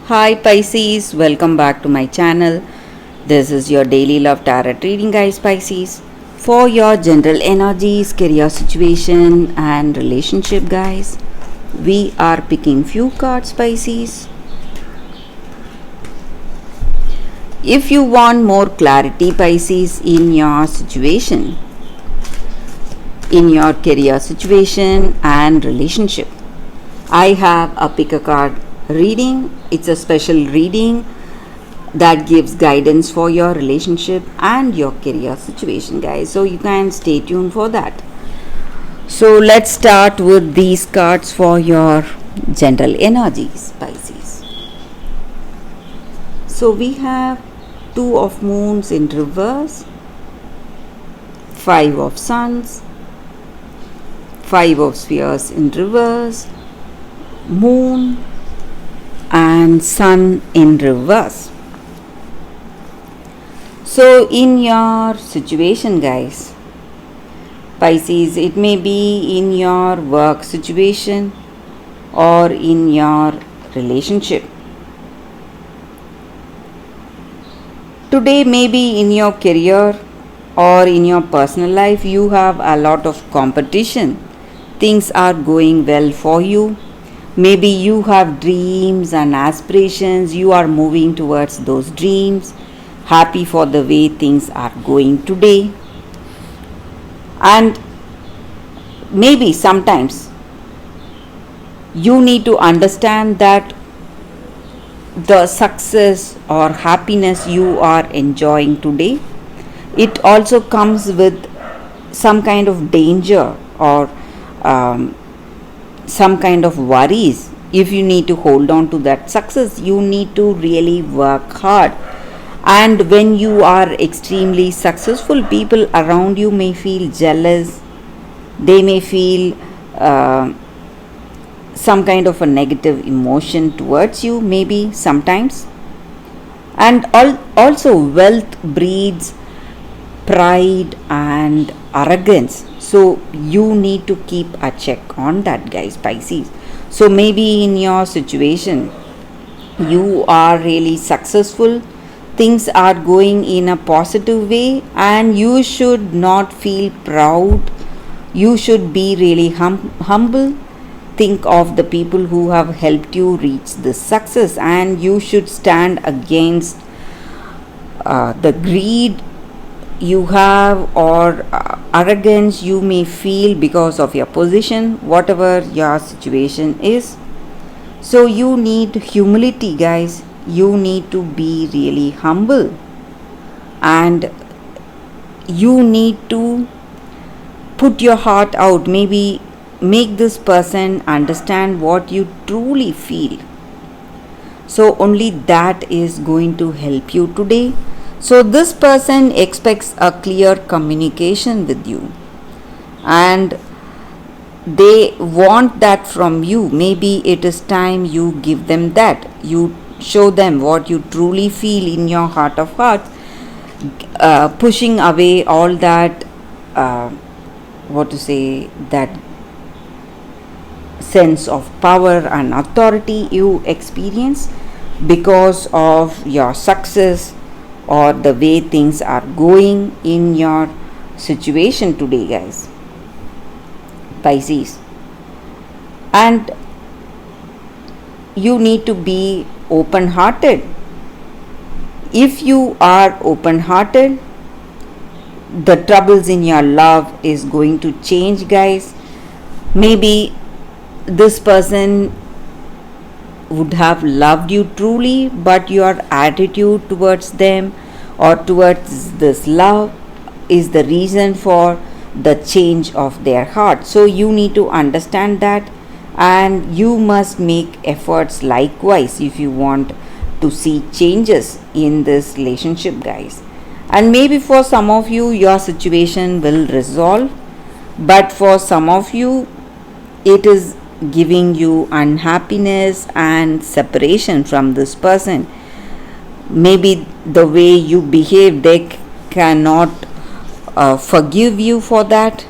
Hi Pisces, welcome back to my channel. This is your daily love tarot reading, guys. Pisces, for your general energies, career situation and relationship, guys. We are picking few cards, Pisces. If you want more clarity, Pisces, in your situation, in your career situation and relationship, I have a pick a card reading. It's a special reading that gives guidance for your relationship and your career situation, guys. So you can stay tuned for that. So let's start with these cards for your general energies, Pisces. So we have Two of Moons in reverse, Five of Suns, Five of Spheres in reverse, Moon and Sun in reverse. So in your situation, guys, Pisces, it may be in your work situation or in your relationship. Today, maybe in your career or in your personal life, you have a lot of competition. Things are going well for you. Maybe you have dreams and aspirations. You are moving towards those dreams. Happy for the way things are going today. And maybe sometimes you need to understand that the success or happiness you are enjoying today, it also comes with some kind of danger or some kind of worries. If you need to hold on to that success, you need to really work hard. And when you are extremely successful, people around you may feel jealous. They may feel some kind of a negative emotion towards you, maybe sometimes. And also, wealth breeds pride and arrogance. So you need to keep a check on that, guys, Pisces. So maybe in your situation, you are really successful, things are going in a positive way, and you should not feel proud. You should be really humble. Think of the people who have helped you reach this success, and you should stand against the greed you have or arrogance you may feel because of your position, whatever your situation is. So you need humility, guys. You need to be really humble, and you need to put your heart out. Maybe make this person understand what you truly feel. So only that is going to help you today. So this person expects a clear communication with you, and they want that from you. Maybe it is time you give them that. You show them what you truly feel in your heart of hearts, pushing away all that, that sense of power and authority you experience because of your success or the way things are going in your situation today, guys, Pisces. And you need to be open hearted. If you are open hearted, the troubles in your love is going to change, guys. Maybe this person would have loved you truly, but your attitude towards them or towards this love is the reason for the change of their heart. So you need to understand that, and you must make efforts likewise if you want to see changes in this relationship, guys. And maybe for some of you, your situation will resolve, but for some of you, it is giving you unhappiness and separation from this person. Maybe the way you behave, they cannot forgive you for that.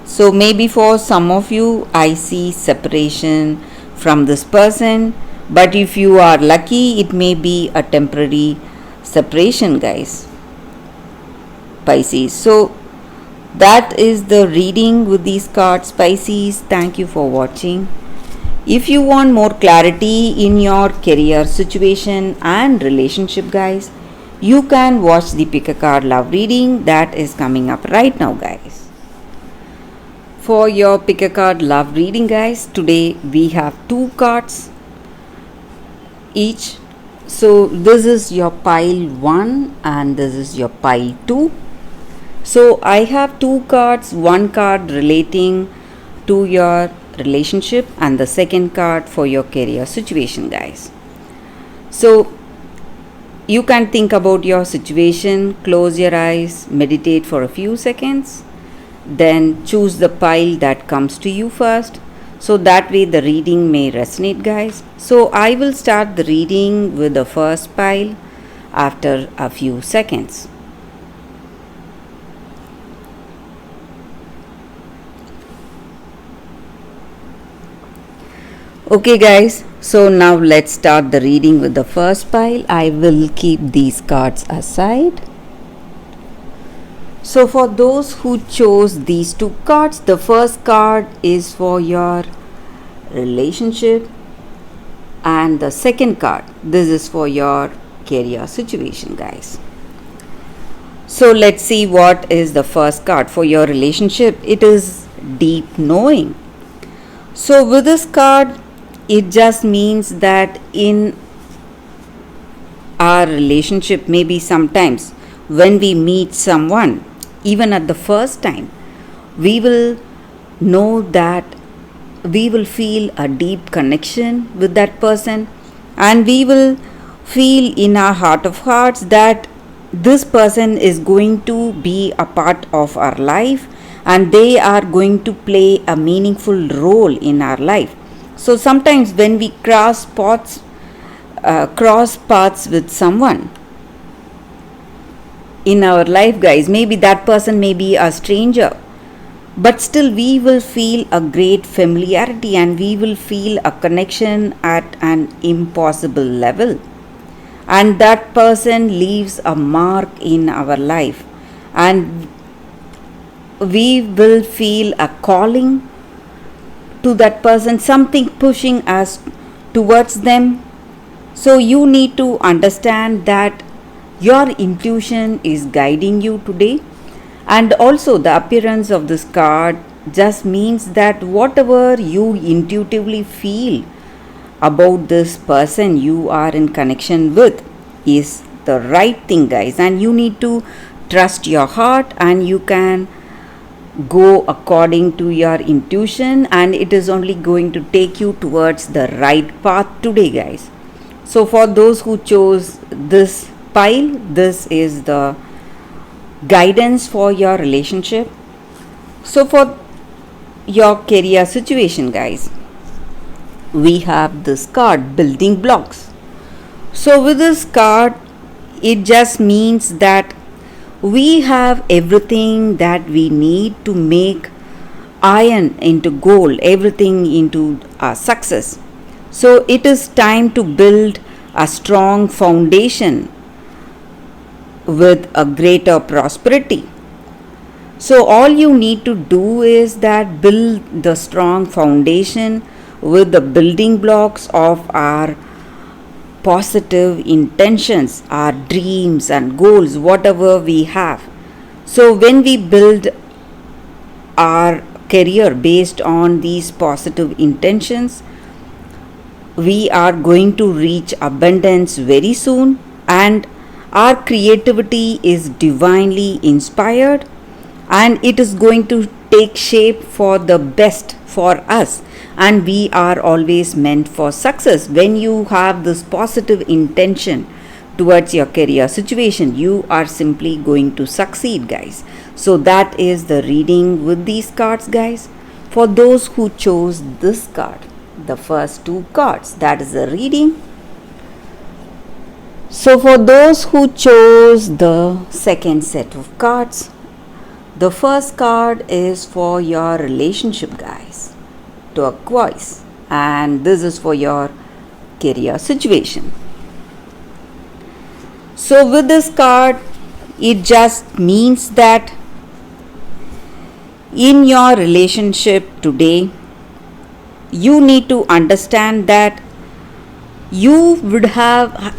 So maybe for some of you, I see separation from this person, but if you are lucky, it may be a temporary separation, guys. Pisces. So that is the reading with these cards, Pisces. Thank you for watching. If you want more clarity in your career situation and relationship, guys, you can watch the pick a card love reading that is coming up right now, guys. For your pick a card love reading, guys, today we have 2 cards each. So this is your pile 1 and this is your pile 2. So I have 2 cards, one card relating to your relationship and the second card for your career situation, guys. So you can think about your situation, close your eyes, meditate for a few seconds, then choose the pile that comes to you first. So that way the reading may resonate, guys. So I will start the reading with the first pile after a few seconds. Okay, guys, so now let's start the reading with the first pile. I will keep these cards aside. So for those who chose these 2 cards, the first card is for your relationship and the second card, this is for your career situation, guys. So let's see what is the first card for your relationship. It is deep knowing. So with this card, it just means that in our relationship, maybe sometimes when we meet someone, even at the first time, we will know that we will feel a deep connection with that person, and we will feel in our heart of hearts that this person is going to be a part of our life and they are going to play a meaningful role in our life. So sometimes when we cross paths with someone in our life, guys, maybe that person may be a stranger, but still we will feel a great familiarity and we will feel a connection at an impossible level, and that person leaves a mark in our life and we will feel a calling to that person, something pushing us towards them. So you need to understand that your intuition is guiding you today, and also the appearance of this card just means that whatever you intuitively feel about this person you are in connection with is the right thing, guys, and you need to trust your heart and you can go according to your intuition, and it is only going to take you towards the right path today, guys. So for those who chose this pile, this is the guidance for your relationship. So for your career situation, guys, we have this card, building blocks. So with this card, it just means that we have everything that we need to make iron into gold, everything into success. So it is time to build a strong foundation with a greater prosperity. So all you need to do is that build the strong foundation with the building blocks of our positive intentions, our dreams and goals, whatever we have. So when we build our career based on these positive intentions, we are going to reach abundance very soon, and our creativity is divinely inspired and it is going to take shape for the best for us, and we are always meant for success. When you have this positive intention towards your career situation, you are simply going to succeed, guys. So that is the reading with these cards, guys. For those who chose this card, the first 2 cards, that is the reading. So for those who chose the second set of cards, the first card is for your relationship, guys, turquoise, and this is for your career situation. So with this card, it just means that in your relationship today, you need to understand that you would have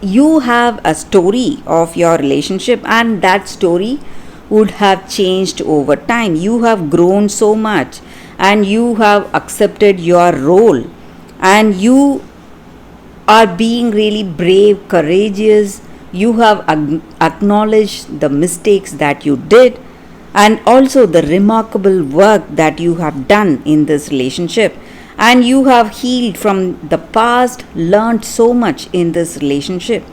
you have a story of your relationship, and that story would have changed over time. You have grown so much, and you have accepted your role, and you are being really brave, courageous. You have acknowledged the mistakes that you did, and also the remarkable work that you have done in this relationship. And you have healed from the past, learned so much in this relationship.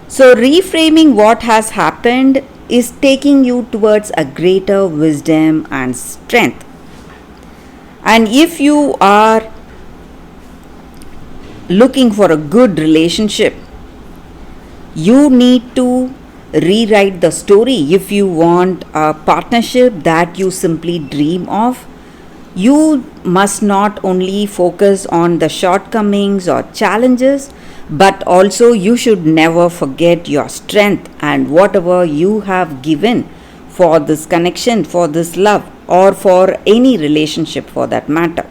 So, reframing what has happened is taking you towards a greater wisdom and strength. And if you are looking for a good relationship, you need to rewrite the story. If you want a partnership that you simply dream of, you must not only focus on the shortcomings or challenges, but also you should never forget your strength and whatever you have given for this connection, for this love, or for any relationship for that matter.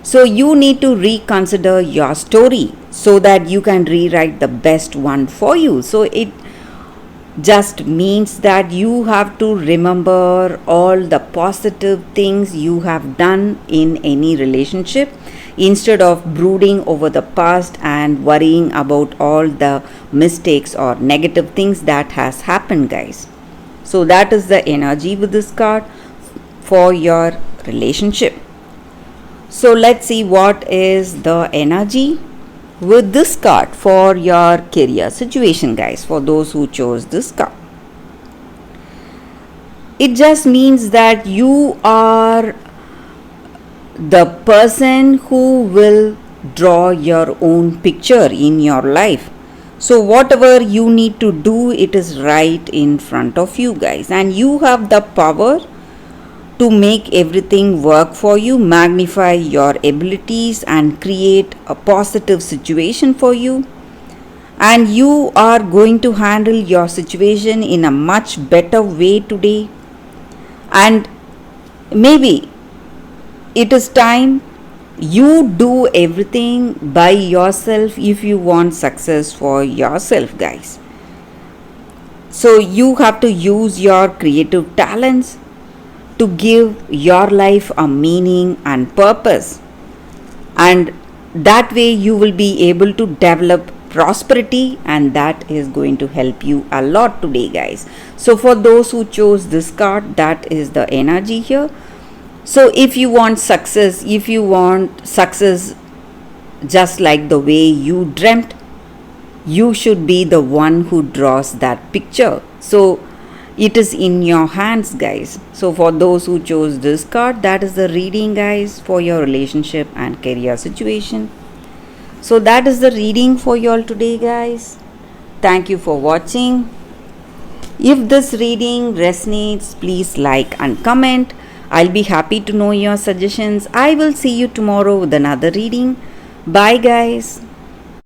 So you need to reconsider your story so that you can rewrite the best one for you. So it just means that you have to remember all the positive things you have done in any relationship instead of brooding over the past and worrying about all the mistakes or negative things that has happened, guys. So that is the energy with this card for your relationship. So let's see what is the energy with this card for your career situation, guys, for those who chose this card. It just means that you are the person who will draw your own picture in your life. So whatever you need to do, it is right in front of you, guys, and you have the power to make everything work for you, magnify your abilities, and create a positive situation for you. And you are going to handle your situation in a much better way today. And maybe it is time you do everything by yourself if you want success for yourself, guys. So you have to use your creative talents to give your life a meaning and purpose, and that way you will be able to develop prosperity, and that is going to help you a lot today, guys. So for those who chose this card, that is the energy here. So if you want success, just like the way you dreamt, you should be the one who draws that picture. So it is in your hands, guys. So for those who chose this card, that is the reading, guys, for your relationship and career situation. So that is the reading for you all today, guys. Thank you for watching. If this reading resonates, please like and comment. I'll be happy to know your suggestions. I will see you tomorrow with another reading. Bye, guys.